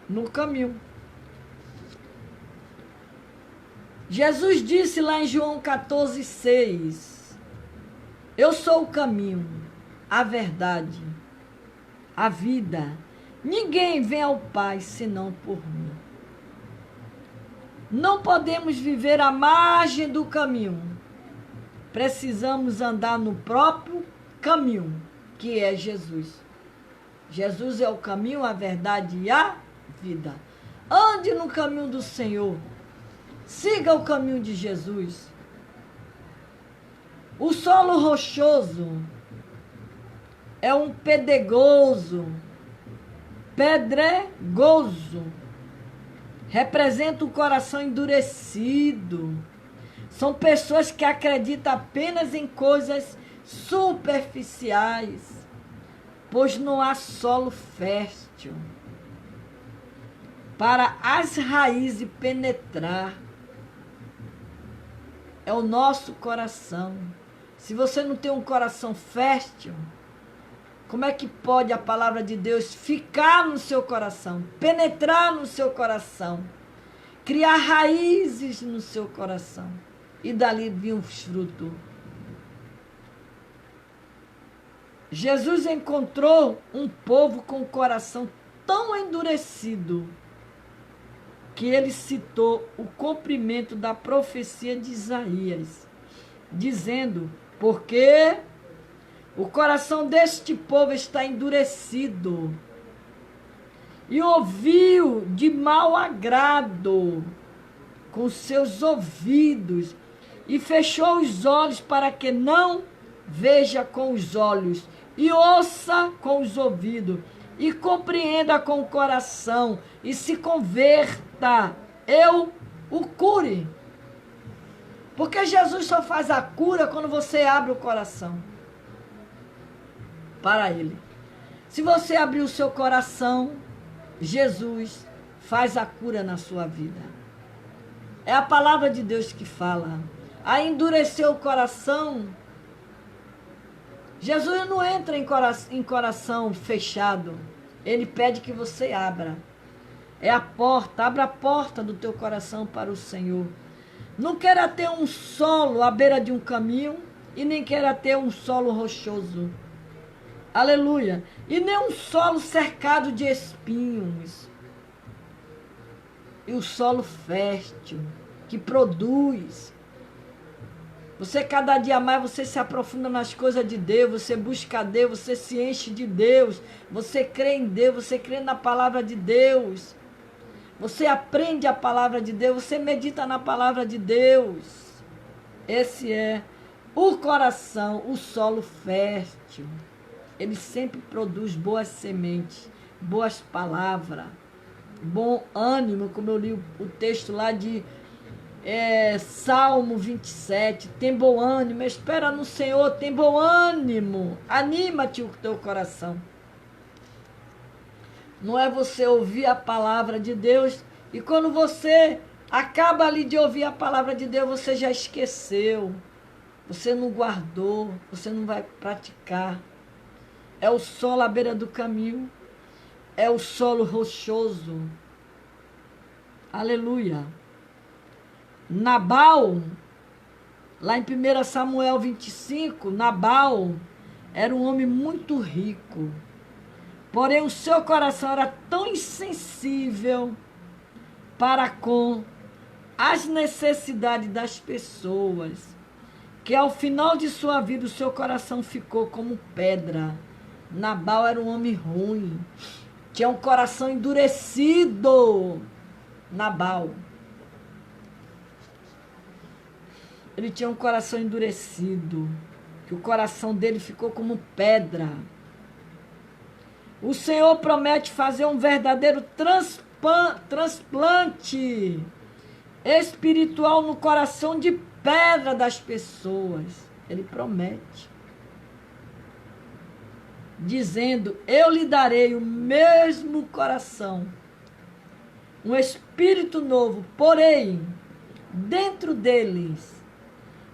No caminho. Jesus disse lá em João 14,6: eu sou o caminho, a verdade, a vida. Ninguém vem ao Pai senão por mim. Não podemos viver à margem do caminho. Precisamos andar no próprio caminho, que é Jesus. Jesus é o caminho, a verdade e a vida. Ande no caminho do Senhor. Siga o caminho de Jesus. O solo rochoso é um pedregoso. Representa o coração endurecido. São pessoas que acreditam apenas em coisas superficiais, pois não há solo fértil para as raízes penetrar. É o nosso coração. Se você não tem um coração fértil, como é que pode a palavra de Deus ficar no seu coração, penetrar no seu coração, criar raízes no seu coração e dali vir os frutos? Jesus encontrou um povo com o coração tão endurecido que ele citou o cumprimento da profecia de Isaías, dizendo: porque o coração deste povo está endurecido e ouviu de mau agrado com seus ouvidos e fechou os olhos para que não veja com os olhos e ouça com os ouvidos e compreenda com o coração e se converta, eu o cure. Porque Jesus só faz a cura quando você abre o coração para Ele. Se você abrir o seu coração, Jesus faz a cura na sua vida. É a palavra de Deus que fala. A endurecer o coração, Jesus não entra em coração fechado. Ele pede que você abra. É a porta, abra a porta do teu coração para o Senhor. Não queira ter um solo à beira de um caminho e nem queira ter um solo rochoso. Aleluia. E nem um solo cercado de espinhos. E o solo fértil, que produz. Você cada dia mais, você se aprofunda nas coisas de Deus, você busca Deus, você se enche de Deus, você crê em Deus, você crê na palavra de Deus. Você aprende a palavra de Deus, você medita na palavra de Deus. Esse é o coração, o solo fértil. Ele sempre produz boas sementes, boas palavras, bom ânimo, como eu li o texto lá de Salmo 27. Tem bom ânimo, espera no Senhor, tem bom ânimo. Anima-te o teu coração. Não é você ouvir a palavra de Deus e quando você acaba ali de ouvir a palavra de Deus, você já esqueceu. Você não guardou, você não vai praticar. É o solo à beira do caminho. É o solo rochoso. Aleluia. Nabal, lá em 1 Samuel 25, Nabal era um homem muito rico. Porém, o seu coração era tão insensível para com as necessidades das pessoas, que ao final de sua vida o seu coração ficou como pedra. Nabal era um homem ruim, tinha um coração endurecido. Nabal. Ele tinha um coração endurecido, que o coração dele ficou como pedra. O Senhor promete fazer um verdadeiro transplante espiritual no coração de pedra das pessoas. Ele promete. Dizendo, eu lhe darei o mesmo coração, um espírito novo, porém, dentro deles,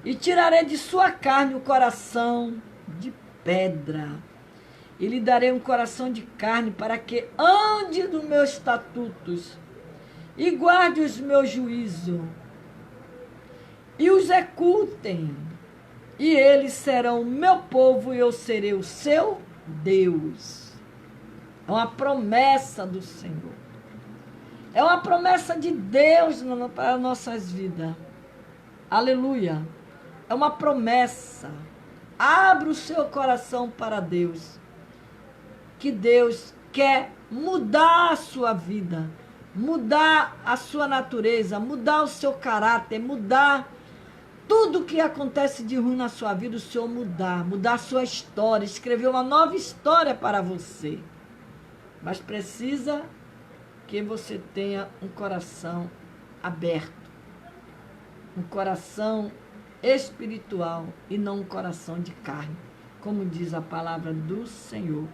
e tirarei de sua carne o coração de pedra. E lhe darei um coração de carne para que ande nos meus estatutos e guarde os meus juízos e os executem. E eles serão meu povo e eu serei o seu Deus. É uma promessa do Senhor. É uma promessa de Deus para nossas vidas. Aleluia. É uma promessa. Abra o seu coração para Deus. Que Deus quer mudar a sua vida, mudar a sua natureza, mudar o seu caráter, mudar tudo que acontece de ruim na sua vida, o Senhor mudar a sua história, escrever uma nova história para você. Mas precisa que você tenha um coração aberto, um coração espiritual e não um coração de carne, como diz a palavra do Senhor.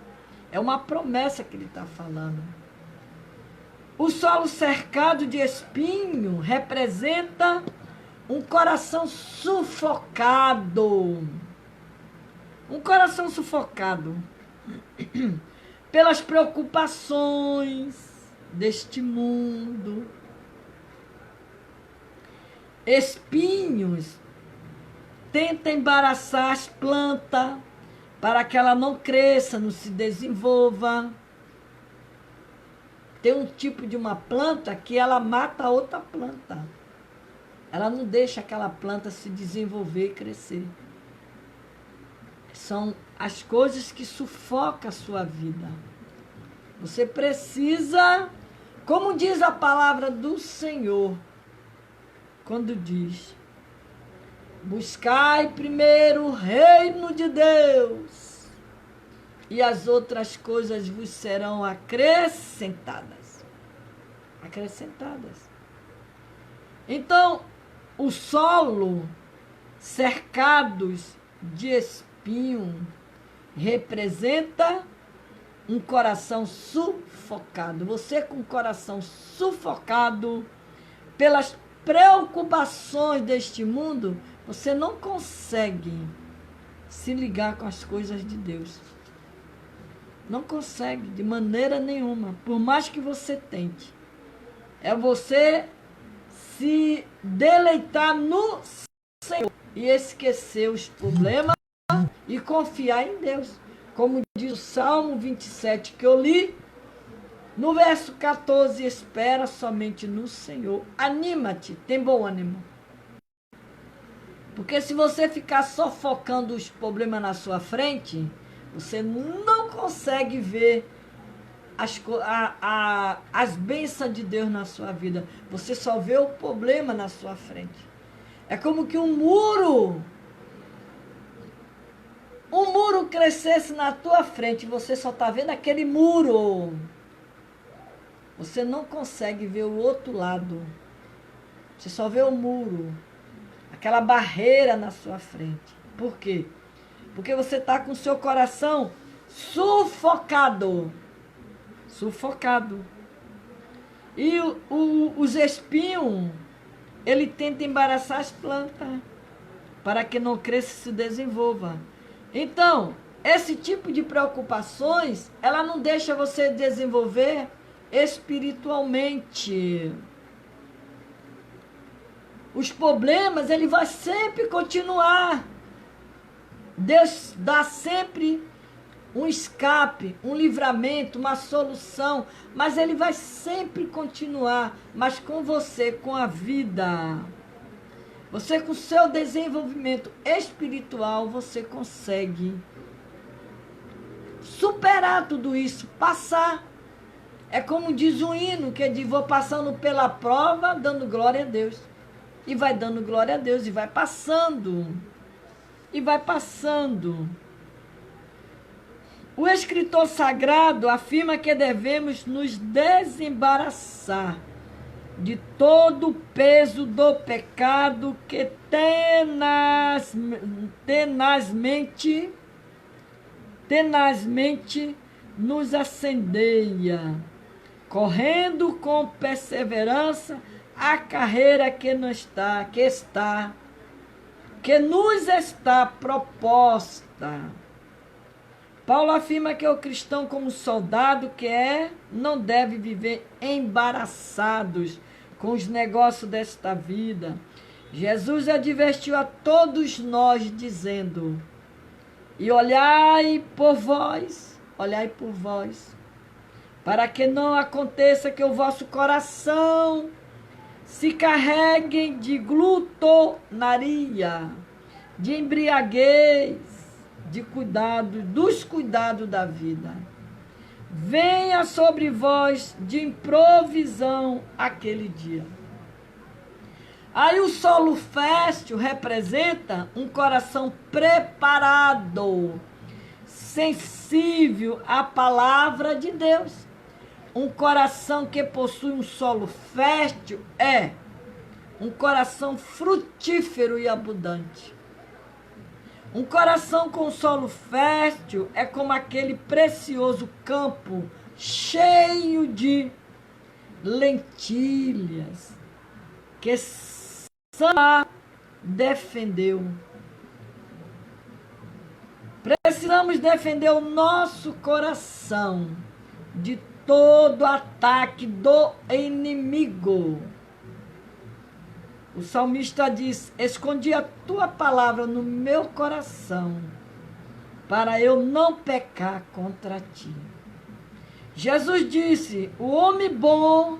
É uma promessa que ele está falando. O solo cercado de espinho representa um coração sufocado. Um coração sufocado pelas preocupações deste mundo. Espinhos tentam embaraçar as plantas para que ela não cresça, não se desenvolva. Tem um tipo de uma planta que ela mata a outra planta. Ela não deixa aquela planta se desenvolver e crescer. São as coisas que sufocam a sua vida. Você precisa, como diz a palavra do Senhor, quando diz: buscai primeiro o reino de Deus, e as outras coisas vos serão acrescentadas. Acrescentadas. Então, o solo cercados de espinho representa um coração sufocado. Você com o coração sufocado pelas preocupações deste mundo, você não consegue se ligar com as coisas de Deus. Não consegue, de maneira nenhuma, por mais que você tente. É você se deleitar no Senhor e esquecer os problemas e confiar em Deus. Como diz o Salmo 27 que eu li, no verso 14, espera somente no Senhor. Anima-te, tem bom ânimo. Porque se você ficar sofocando os problemas na sua frente, você não consegue ver as bênçãos de Deus na sua vida. Você só vê o problema na sua frente. É como que um muro crescesse na tua frente, você só está vendo aquele muro. Você não consegue ver o outro lado. Você só vê o muro, aquela barreira na sua frente. Por quê? Porque você está com o seu coração sufocado. Sufocado. E os espinhos, ele tenta embaraçar as plantas para que não cresça e se desenvolva. Então, esse tipo de preocupações, ela não deixa você desenvolver espiritualmente. Os problemas, ele vai sempre continuar. Deus dá sempre um escape, um livramento, uma solução, mas ele vai sempre continuar, mas com você, com a vida. Você, com o seu desenvolvimento espiritual, você consegue superar tudo isso, passar. É como diz o hino, que diz, vou passando pela prova, dando glória a Deus. E vai dando glória a Deus, e vai passando. E vai passando. O escritor sagrado afirma que devemos nos desembaraçar de todo o peso do pecado que tenazmente nos assedia, correndo com perseverança a carreira que nos está proposta. Paulo afirma que o cristão, como soldado que é, não deve viver embaraçados com os negócios desta vida. Jesus advertiu a todos nós, dizendo, e olhai por vós, para que não aconteça que o vosso coração se carregue de glutonaria, de embriaguez, dos cuidados da vida. Venha sobre vós de improvisão aquele dia. Aí o solo fértil representa um coração preparado, sensível à palavra de Deus. Um coração que possui um solo fértil é um coração frutífero e abundante. Um coração com solo fértil é como aquele precioso campo cheio de lentilhas que Samar defendeu. Precisamos defender o nosso coração de todo ataque do inimigo. O salmista diz, escondi a tua palavra no meu coração, para eu não pecar contra ti. Jesus disse, o homem bom,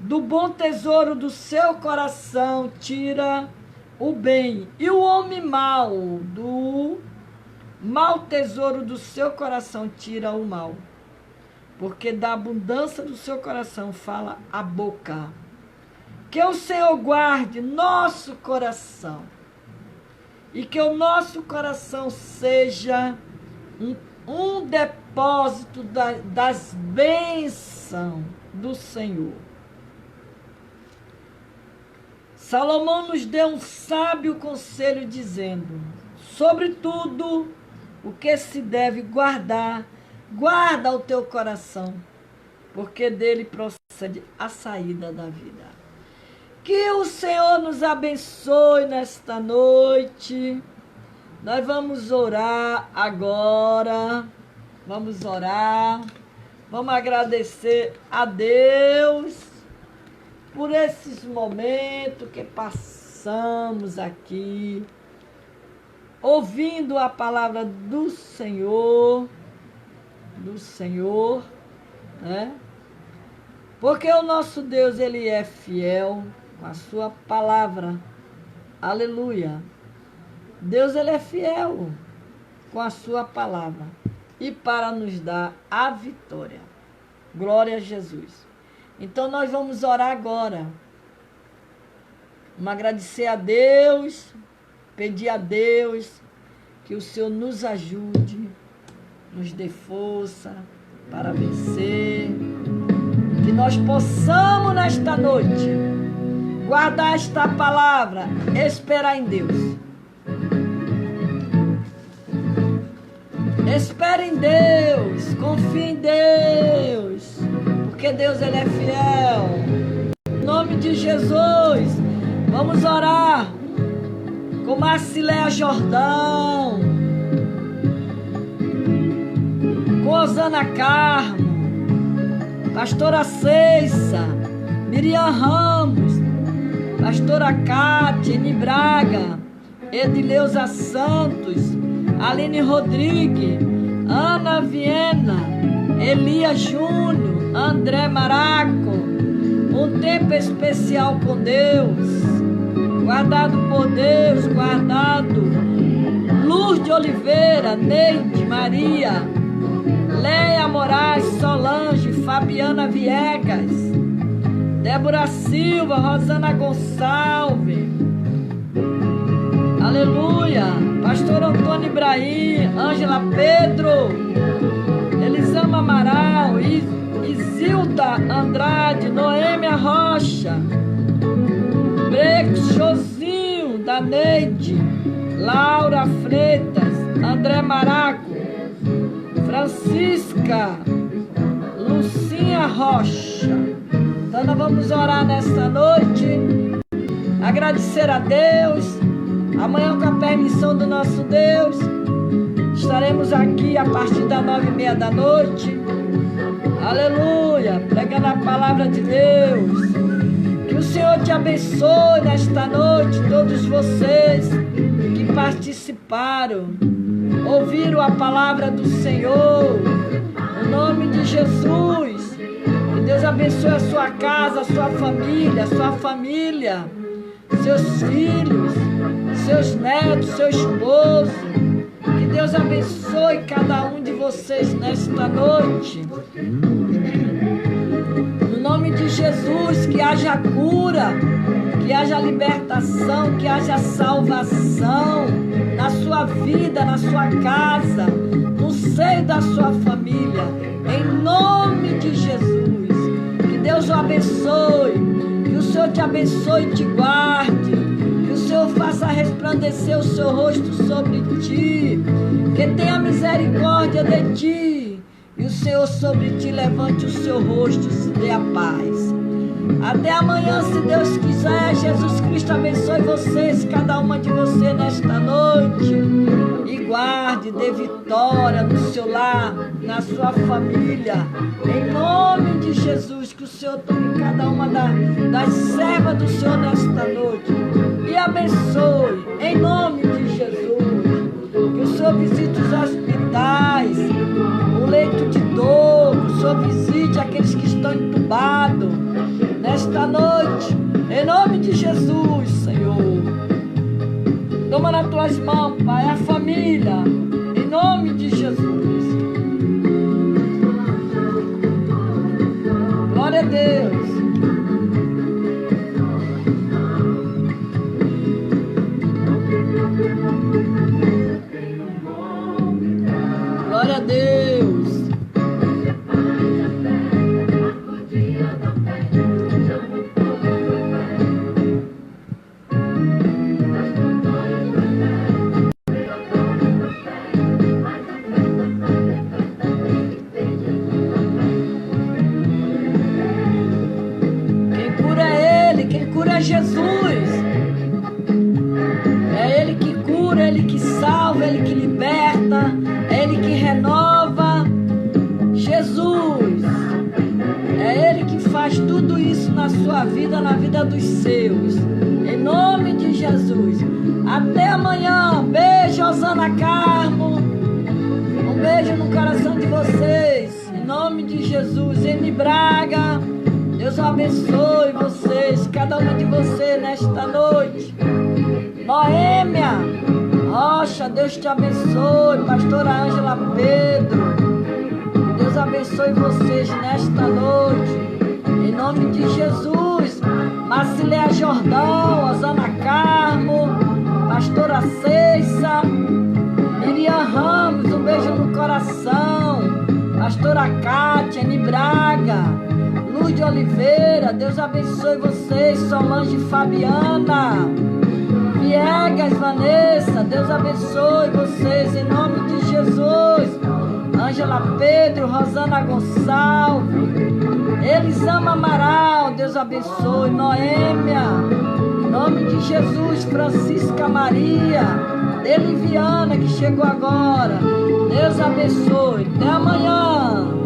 do bom tesouro do seu coração, tira o bem. E o homem mau, do mau tesouro do seu coração, tira o mal. Porque da abundância do seu coração fala a boca. Que o Senhor guarde nosso coração. E que o nosso coração seja um depósito das bênçãos do Senhor. Salomão nos deu um sábio conselho dizendo, sobretudo o que se deve guardar, guarda o teu coração, porque dele procede a saída da vida. Que o Senhor nos abençoe nesta noite. Nós vamos orar agora. Vamos orar. Vamos agradecer a Deus por esses momentos que passamos aqui, ouvindo a palavra do Senhor, né? Porque o nosso Deus, ele é fiel com a sua palavra. Aleluia. Deus, ele é fiel com a sua palavra. e para nos dar a vitória. Glória a Jesus. Então nós vamos orar agora. Vamos agradecer a Deus, pedir a Deus que o Senhor nos ajude, nos dê força para vencer, que nós possamos nesta noite guardar esta palavra, esperar em Deus. Espere em Deus, confie em Deus, porque Deus ele é fiel. Em nome de Jesus, vamos orar com Marcileia Jordão, com Osana Carmo, Pastora Ceissa, Miriam Ramos, Pastora Cátia, Eni Braga, Edileuza Santos, Aline Rodrigues, Ana Viena, Elia Júnior, André Maraco. Um tempo especial com Deus, guardado por Deus, guardado. Luz de Oliveira, Neide Maria, Leia Moraes, Solange, Fabiana Viegas, Débora Silva, Rosana Gonçalves, aleluia, Pastor Antônio Ibrahim, Ângela Pedro, Elisama Amaral, Isilda Andrade, Noêmia Rocha, Brex Josinho, da Neide, Laura Freitas, André Maraco, Francisca, Lucinha Rocha. Então nós vamos orar nesta noite, agradecer a Deus. Amanhã, com a permissão do nosso Deus, estaremos aqui a partir das 9h30 da noite. Aleluia, pregando a palavra de Deus. Que o Senhor te abençoe nesta noite, todos vocês que participaram, ouviram a palavra do Senhor. Em nome de Jesus, que Deus abençoe a sua casa, a sua família, seus filhos, seus netos, seu esposo. Que Deus abençoe cada um de vocês nesta noite. No nome de Jesus, que haja cura, que haja libertação, que haja salvação na sua vida, na sua casa, no seio da sua família. Em nome de Jesus. Que Deus o abençoe, que o Senhor te abençoe e te guarde. Que o Senhor faça resplandecer o seu rosto sobre ti, que tenha misericórdia de ti, e o Senhor sobre ti levante o seu rosto e se dê a paz. Até amanhã, se Deus quiser. Jesus Cristo abençoe vocês, cada uma de vocês nesta noite, e guarde, dê vitória no seu lar, na sua família, em nome de Jesus. Que o Senhor tome cada uma das servas do Senhor nesta noite e abençoe, em nome de Jesus. Que o Senhor visite os hospitais, o leito de dor, que o Senhor visite aqueles que estão entubados nesta noite, em nome de Jesus, Senhor. Toma nas tuas mãos, Pai, a família, em nome de Jesus. Glória a Deus. Glória a Deus. Jesus, é Ele que cura, Ele que salva, Ele que liberta, é Ele que renova. Jesus, é Ele que faz tudo isso na sua vida, na vida dos seus, em nome de Jesus. Até amanhã. Beijo, Osana Carmo, um beijo no coração de vocês, em nome de Jesus. Eni Braga, Deus abençoe vocês, cada uma de vocês nesta noite. Noêmia Rocha, Deus te abençoe. Pastora Ângela Pedro, abençoe vocês nesta noite. Em nome de Jesus. Marcileia Jordão, Osana Carmo, Pastora Ceissa, Miriam Ramos, um beijo no coração. Pastora Cátia, Eni Braga, Lúdia Oliveira, Deus abençoe vocês. Solange Fabiana, Viegas Vanessa, Deus abençoe vocês em nome de Jesus. Ângela Pedro, Rosana Gonçalves, Elisama Amaral, Deus abençoe. Noêmia, em nome de Jesus. Francisca Maria, Eliviana, que chegou agora, Deus abençoe. Até amanhã.